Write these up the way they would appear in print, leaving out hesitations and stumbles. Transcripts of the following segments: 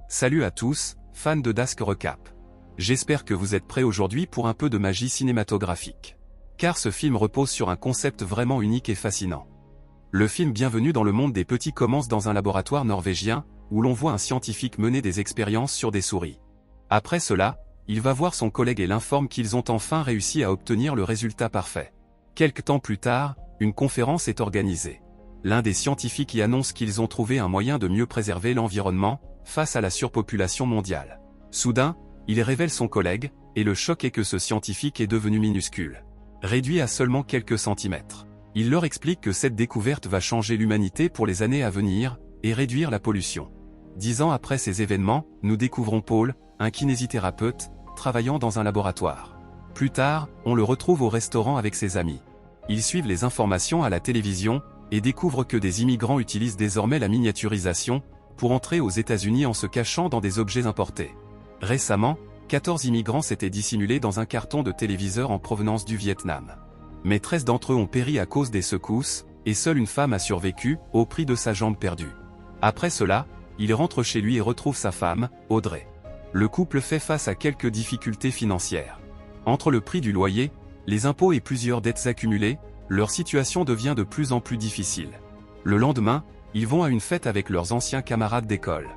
Salut à tous, fans de Dask Recap. J'espère que vous êtes prêts aujourd'hui pour un peu de magie cinématographique. Car ce film repose sur un concept vraiment unique et fascinant. Le film Bienvenue dans le monde des petits commence dans un laboratoire norvégien, où l'on voit un scientifique mener des expériences sur des souris. Après cela, il va voir son collègue et l'informe qu'ils ont enfin réussi à obtenir le résultat parfait. Quelque temps plus tard, une conférence est organisée. L'un des scientifiques y annonce qu'ils ont trouvé un moyen de mieux préserver l'environnement, face à la surpopulation mondiale. Soudain, il révèle son collègue, et le choc est que ce scientifique est devenu minuscule. Réduit à seulement quelques centimètres. Il leur explique que cette découverte va changer l'humanité pour les années à venir, et réduire la pollution. 10 ans après ces événements, nous découvrons Paul, un kinésithérapeute, travaillant dans un laboratoire. Plus tard, on le retrouve au restaurant avec ses amis. Ils suivent les informations à la télévision, et découvrent que des immigrants utilisent désormais la miniaturisation, pour entrer aux États-Unis en se cachant dans des objets importés. Récemment, 14 immigrants s'étaient dissimulés dans un carton de téléviseur en provenance du Vietnam. Mais 13 d'entre eux ont péri à cause des secousses, et seule une femme a survécu, au prix de sa jambe perdue. Après cela, il rentre chez lui et retrouve sa femme, Audrey. Le couple fait face à quelques difficultés financières. Entre le prix du loyer, les impôts et plusieurs dettes accumulées, leur situation devient de plus en plus difficile. Le lendemain, ils vont à une fête avec leurs anciens camarades d'école.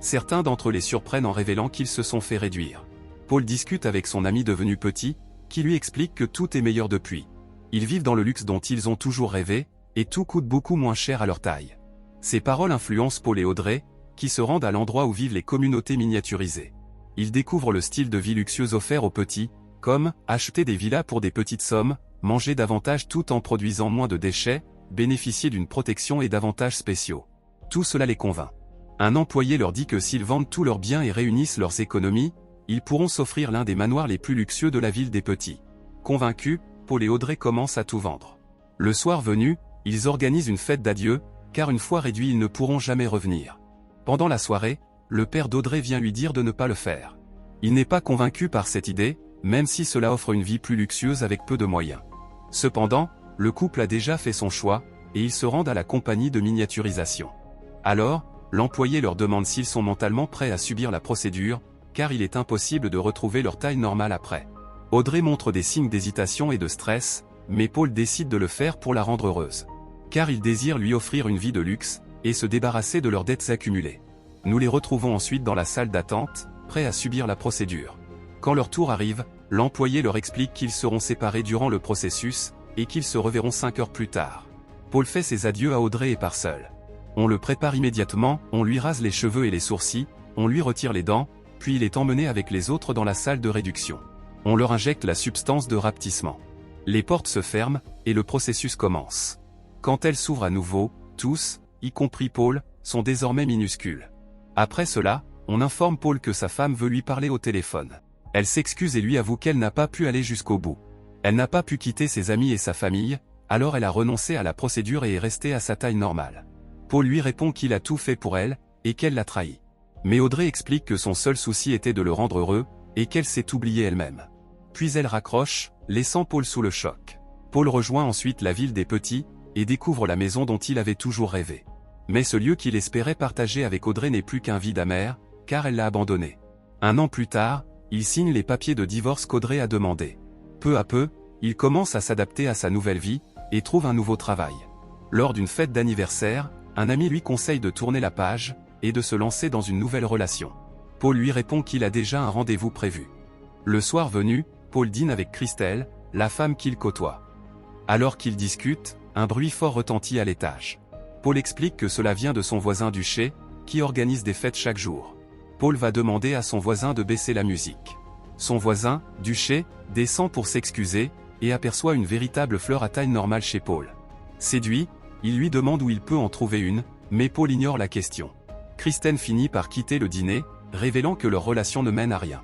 Certains d'entre eux les surprennent en révélant qu'ils se sont fait réduire. Paul discute avec son ami devenu petit, qui lui explique que tout est meilleur depuis. Ils vivent dans le luxe dont ils ont toujours rêvé, et tout coûte beaucoup moins cher à leur taille. Ces paroles influencent Paul et Audrey, qui se rendent à l'endroit où vivent les communautés miniaturisées. Ils découvrent le style de vie luxueux offert aux petits, comme acheter des villas pour des petites sommes, manger davantage tout en produisant moins de déchets, bénéficier d'une protection et d'avantages spéciaux. Tout cela les convainc. Un employé leur dit que s'ils vendent tous leurs biens et réunissent leurs économies, ils pourront s'offrir l'un des manoirs les plus luxueux de la ville des petits. Convaincus, Paul et Audrey commencent à tout vendre. Le soir venu, ils organisent une fête d'adieu, car une fois réduits ils ne pourront jamais revenir. Pendant la soirée, le père d'Audrey vient lui dire de ne pas le faire. Il n'est pas convaincu par cette idée, même si cela offre une vie plus luxueuse avec peu de moyens. Cependant, le couple a déjà fait son choix, et ils se rendent à la compagnie de miniaturisation. Alors, l'employé leur demande s'ils sont mentalement prêts à subir la procédure, car il est impossible de retrouver leur taille normale après. Audrey montre des signes d'hésitation et de stress, mais Paul décide de le faire pour la rendre heureuse. Car il désire lui offrir une vie de luxe, et se débarrasser de leurs dettes accumulées. Nous les retrouvons ensuite dans la salle d'attente, prêts à subir la procédure. Quand leur tour arrive, l'employé leur explique qu'ils seront séparés durant le processus, et qu'ils se reverront 5 heures plus tard. Paul fait ses adieux à Audrey et part seul. On le prépare immédiatement, on lui rase les cheveux et les sourcils, on lui retire les dents, puis il est emmené avec les autres dans la salle de réduction. On leur injecte la substance de rapetissement. Les portes se ferment, et le processus commence. Quand elles s'ouvrent à nouveau, tous, y compris Paul, sont désormais minuscules. Après cela, on informe Paul que sa femme veut lui parler au téléphone. Elle s'excuse et lui avoue qu'elle n'a pas pu aller jusqu'au bout. Elle n'a pas pu quitter ses amis et sa famille, alors elle a renoncé à la procédure et est restée à sa taille normale. Paul lui répond qu'il a tout fait pour elle, et qu'elle l'a trahi. Mais Audrey explique que son seul souci était de le rendre heureux, et qu'elle s'est oubliée elle-même. Puis elle raccroche, laissant Paul sous le choc. Paul rejoint ensuite la ville des petits, et découvre la maison dont il avait toujours rêvé. Mais ce lieu qu'il espérait partager avec Audrey n'est plus qu'un vide amer, car elle l'a abandonné. 1 an plus tard, il signe les papiers de divorce qu'Audrey a demandé. Peu à peu, il commence à s'adapter à sa nouvelle vie, et trouve un nouveau travail. Lors d'une fête d'anniversaire, un ami lui conseille de tourner la page, et de se lancer dans une nouvelle relation. Paul lui répond qu'il a déjà un rendez-vous prévu. Le soir venu, Paul dîne avec Christelle, la femme qu'il côtoie. Alors qu'ils discutent, un bruit fort retentit à l'étage. Paul explique que cela vient de son voisin Duché, qui organise des fêtes chaque jour. Paul va demander à son voisin de baisser la musique. Son voisin, Duché, descend pour s'excuser, et aperçoit une véritable fleur à taille normale chez Paul. Séduit, il lui demande où il peut en trouver une, mais Paul ignore la question. Christelle finit par quitter le dîner, révélant que leur relation ne mène à rien.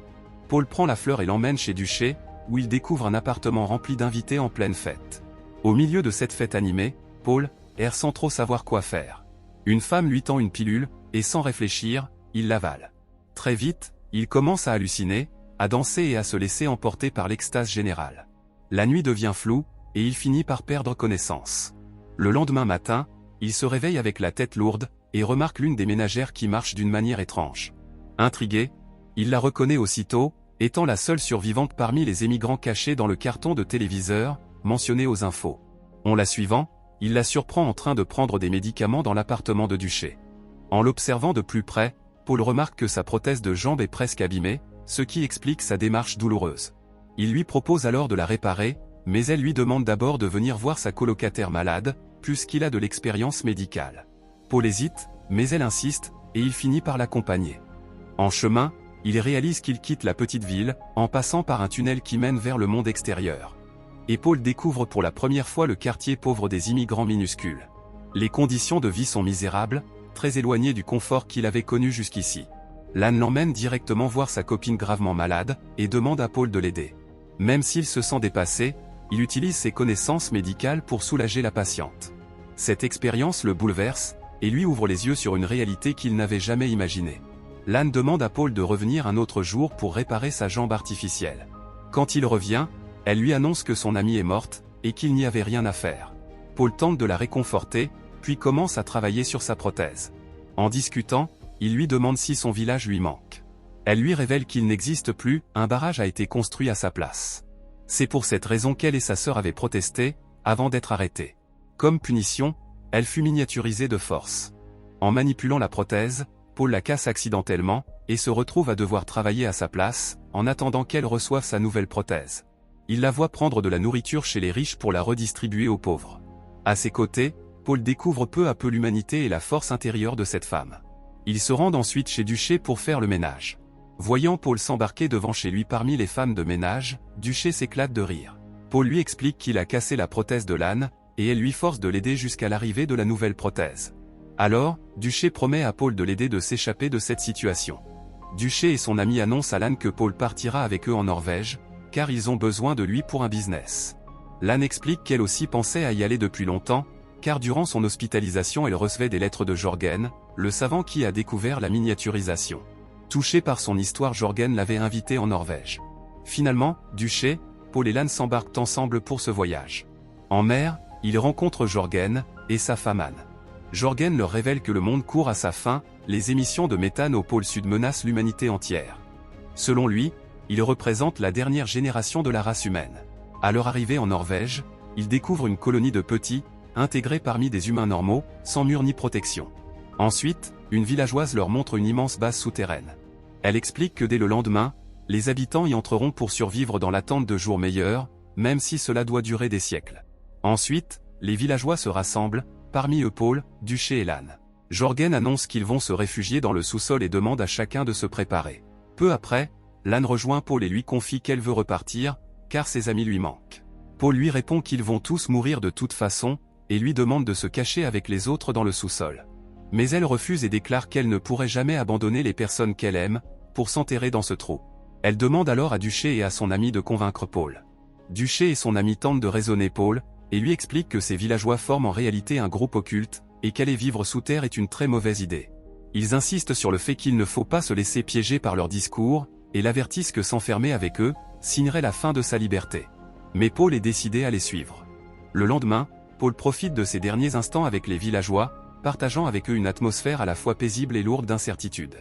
Paul prend la fleur et l'emmène chez Duché, où il découvre un appartement rempli d'invités en pleine fête. Au milieu de cette fête animée, Paul erre sans trop savoir quoi faire. Une femme lui tend une pilule, et sans réfléchir, il l'avale. Très vite, il commence à halluciner, à danser et à se laisser emporter par l'extase générale. La nuit devient floue, et il finit par perdre connaissance. Le lendemain matin, il se réveille avec la tête lourde, et remarque l'une des ménagères qui marche d'une manière étrange. Intrigué, il la reconnaît aussitôt, étant la seule survivante parmi les émigrants cachés dans le carton de téléviseur, mentionné aux infos. En la suivant, il la surprend en train de prendre des médicaments dans l'appartement de Duché. En l'observant de plus près, Paul remarque que sa prothèse de jambe est presque abîmée, ce qui explique sa démarche douloureuse. Il lui propose alors de la réparer, mais elle lui demande d'abord de venir voir sa colocataire malade, puisqu'il a de l'expérience médicale. Paul hésite, mais elle insiste, et il finit par l'accompagner. En chemin, il réalise qu'il quitte la petite ville, en passant par un tunnel qui mène vers le monde extérieur. Et Paul découvre pour la première fois le quartier pauvre des immigrants minuscules. Les conditions de vie sont misérables, très éloignées du confort qu'il avait connu jusqu'ici. Lan l'emmène directement voir sa copine gravement malade, et demande à Paul de l'aider. Même s'il se sent dépassé, il utilise ses connaissances médicales pour soulager la patiente. Cette expérience le bouleverse, et lui ouvre les yeux sur une réalité qu'il n'avait jamais imaginée. Lan demande à Paul de revenir un autre jour pour réparer sa jambe artificielle. Quand il revient, elle lui annonce que son amie est morte, et qu'il n'y avait rien à faire. Paul tente de la réconforter, puis commence à travailler sur sa prothèse. En discutant, il lui demande si son village lui manque. Elle lui révèle qu'il n'existe plus, un barrage a été construit à sa place. C'est pour cette raison qu'elle et sa sœur avaient protesté, avant d'être arrêtées. Comme punition, elle fut miniaturisée de force. En manipulant la prothèse, Paul la casse accidentellement, et se retrouve à devoir travailler à sa place, en attendant qu'elle reçoive sa nouvelle prothèse. Il la voit prendre de la nourriture chez les riches pour la redistribuer aux pauvres. À ses côtés, Paul découvre peu à peu l'humanité et la force intérieure de cette femme. Ils se rendent ensuite chez Duché pour faire le ménage. Voyant Paul s'embarquer devant chez lui parmi les femmes de ménage, Duché s'éclate de rire. Paul lui explique qu'il a cassé la prothèse de Lan, et elle lui force de l'aider jusqu'à l'arrivée de la nouvelle prothèse. Alors, Duché promet à Paul de l'aider de s'échapper de cette situation. Duché et son ami annoncent à Lan que Paul partira avec eux en Norvège, car ils ont besoin de lui pour un business. Lan explique qu'elle aussi pensait à y aller depuis longtemps, car durant son hospitalisation elle recevait des lettres de Jørgen, le savant qui a découvert la miniaturisation. Touché par son histoire, Jørgen l'avait invité en Norvège. Finalement, Duché, Paul et Lan s'embarquent ensemble pour ce voyage. En mer, ils rencontrent Jørgen, et sa femme Anne. Jørgen leur révèle que le monde court à sa fin, les émissions de méthane au pôle sud menacent l'humanité entière. Selon lui, il représente la dernière génération de la race humaine. À leur arrivée en Norvège, ils découvrent une colonie de petits, intégrés parmi des humains normaux, sans mur ni protection. Ensuite, une villageoise leur montre une immense base souterraine. Elle explique que dès le lendemain, les habitants y entreront pour survivre dans l'attente de jours meilleurs, même si cela doit durer des siècles. Ensuite, les villageois se rassemblent, parmi eux Paul, Duché et Lan. Jørgen annonce qu'ils vont se réfugier dans le sous-sol et demande à chacun de se préparer. Peu après, Lan rejoint Paul et lui confie qu'elle veut repartir, car ses amis lui manquent. Paul lui répond qu'ils vont tous mourir de toute façon, et lui demande de se cacher avec les autres dans le sous-sol. Mais elle refuse et déclare qu'elle ne pourrait jamais abandonner les personnes qu'elle aime, pour s'enterrer dans ce trou. Elle demande alors à Duché et à son ami de convaincre Paul. Duché et son ami tentent de raisonner Paul, et lui expliquent que ces villageois forment en réalité un groupe occulte, et qu'aller vivre sous terre est une très mauvaise idée. Ils insistent sur le fait qu'il ne faut pas se laisser piéger par leurs discours, et l'avertissent que s'enfermer avec eux, signerait la fin de sa liberté. Mais Paul est décidé à les suivre. Le lendemain, Paul profite de ces derniers instants avec les villageois, partageant avec eux une atmosphère à la fois paisible et lourde d'incertitude.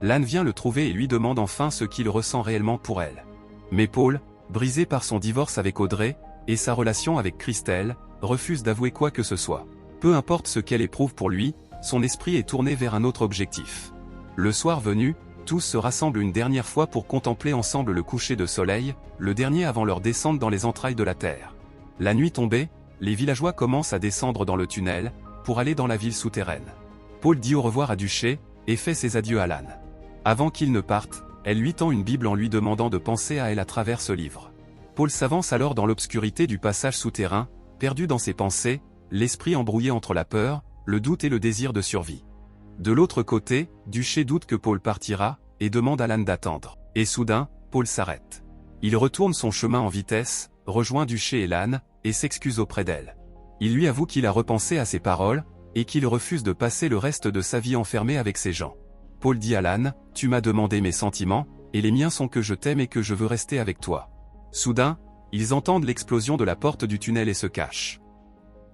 Lan vient le trouver et lui demande enfin ce qu'il ressent réellement pour elle. Mais Paul, brisé par son divorce avec Audrey, et sa relation avec Christelle, refuse d'avouer quoi que ce soit. Peu importe ce qu'elle éprouve pour lui, son esprit est tourné vers un autre objectif. Le soir venu, tous se rassemblent une dernière fois pour contempler ensemble le coucher de soleil, le dernier avant leur descente dans les entrailles de la terre. La nuit tombée, les villageois commencent à descendre dans le tunnel, pour aller dans la ville souterraine. Paul dit au revoir à Duché, et fait ses adieux à Lan. Avant qu'il ne parte, elle lui tend une Bible en lui demandant de penser à elle à travers ce livre. Paul s'avance alors dans l'obscurité du passage souterrain, perdu dans ses pensées, l'esprit embrouillé entre la peur, le doute et le désir de survie. De l'autre côté, Duché doute que Paul partira, et demande à Lan d'attendre. Et soudain, Paul s'arrête. Il retourne son chemin en vitesse, rejoint Duché et Lan, et s'excuse auprès d'elle. Il lui avoue qu'il a repensé à ses paroles, et qu'il refuse de passer le reste de sa vie enfermé avec ces gens. Paul dit à Lan, « Tu m'as demandé mes sentiments, et les miens sont que je t'aime et que je veux rester avec toi. » Soudain, ils entendent l'explosion de la porte du tunnel et se cachent.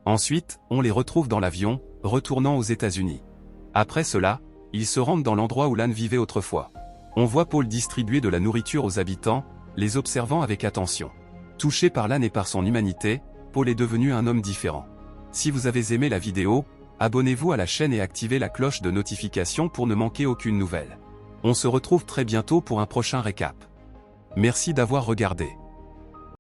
Ensuite, on les retrouve dans l'avion, retournant aux États-Unis. Après cela, ils se rendent dans l'endroit où Lan vivait autrefois. On voit Paul distribuer de la nourriture aux habitants, les observant avec attention. Touché par l'âne et par son humanité, Paul est devenu un homme différent. Si vous avez aimé la vidéo, abonnez-vous à la chaîne et activez la cloche de notification pour ne manquer aucune nouvelle. On se retrouve très bientôt pour un prochain récap. Merci d'avoir regardé.